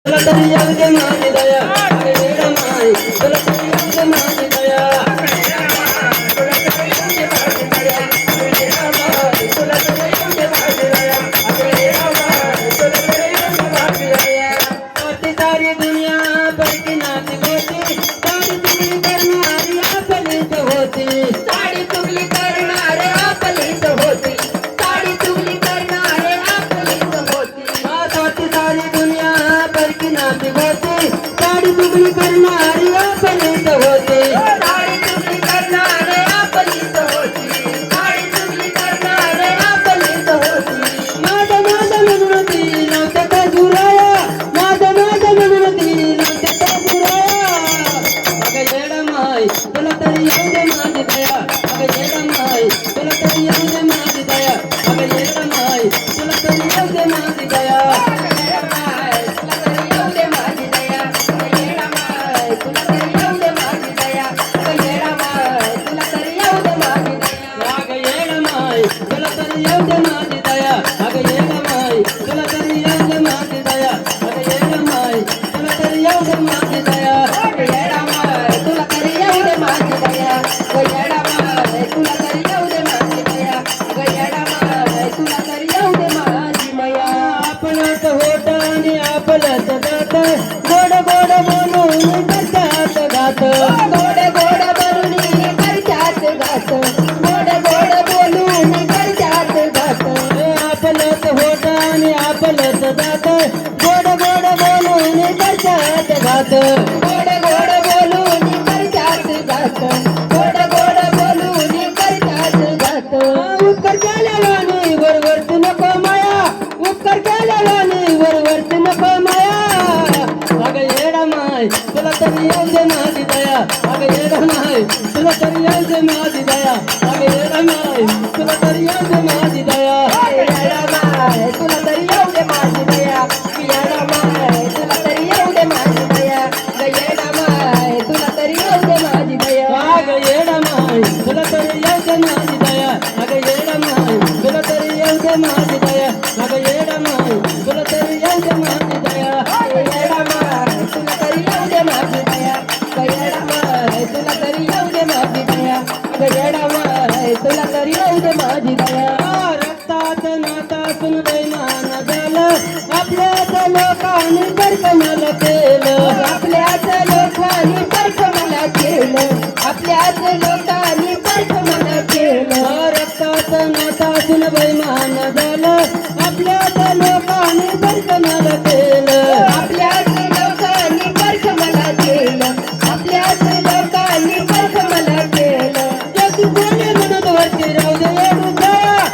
तुला तरी येऊ दे माझी दया अगं येडा माय तुला तरी येऊ दे माझी दया तुला तरी येऊ दे माझी दया अगं येडा माय तुला तरी येऊ दे माझी दया अगं येडा माय तुला तरी येऊ दे माझी दया होती सारी दुनिया पर की नाती होती सारी चुगली करणारी आपलीच होती साडी चुगली करणारे आपलीच होती साडी चुगली करणारे आपलीच होती होती सारी दुनिया पर की नाती होती सारी चुगली करणारी आपलीच होती साडी चुगली करणारे आपलीच होती साडी चुगली करणारे आपलीच होती माझं माझं म्हणून ती नव्हतं का दुराया माझं माझं म्हणून ती नव्हतं का दुराया अगं येडा माय तुला तरी येऊ दे माझी दया अगं येडा माय तुला तरी येऊ दे माझी दया अगं येडा माय तुला तरी येऊ दे माझी दया येडा माय तुला तरी येऊ दे माझी दया येडा माय तुला तरी येऊ दे माझी दया येडा माय तुला तरी येऊ दे माझी दया अगं येडा माय तुला तरी येऊ दे माझी दया अगं येडा माय तुला तरी येऊ दे माझी दया अगं येडा माय तुला तरी येऊ दे माझी दया येडा माय तुला तरी येऊ दे माझी दया येडा माय तुला तरी येऊ दे माझी दया येडा माय तुला तरी येऊ दे माझी मया आपलंच होत आणि आपलंच जात गोड गोड बोलून करतात घात गोड गोड बोलून करतात घात गोड गोड बोलून करतात घात आपलंच होत आणि आपलंच जात गोड गोड बोलून करतात घात गोड गोड बोलून करतात घात गोड गोड बोलून करतात घात उपकार केल्यावानी वरवरती नको माया उपकार केल्यावानी वरवरती नको माया अगं येडा माय तुला तरी येऊ दे माझी दया अगं येडा माय तुला तरी येऊ दे माझी दया अगं येडा माय तुला तरी येऊ दे माझी दया येडा माय तुला तरी येऊ दे माझी दया येडा माय तुला तरी येऊ दे माझी दया येडा माय तुला तरी येऊ दे माझी दया अगं येडा माय तुला तरी येऊ दे माझी दया अगं येडा माय तुला तरी येऊ दे माझी दया अगं येडा माय तुला तरी येऊ दे माझी दया येडा माय तुला तरी येऊ दे माझी दया येडा माय तुला तरी येऊ दे माझी दया येडा माय तुला तरी येऊ दे माझी दया रक्तात नाता सुनदैमान झालं आपल्याच लोकांनी दर्शनाला केलं आपल्याच लोकांनी कर्ज मला केलं आपल्याच लोकांनी कर्ज मला केलं रक्तात नाता सुनदैमान झालं आपल्याच लोकांनी दर्शनाला केलं आपल्याच लोकांनी कर्ज मला केलं आपल्याच लोकांनी कर्ज मला केलं जग कोणी म्हणत वरती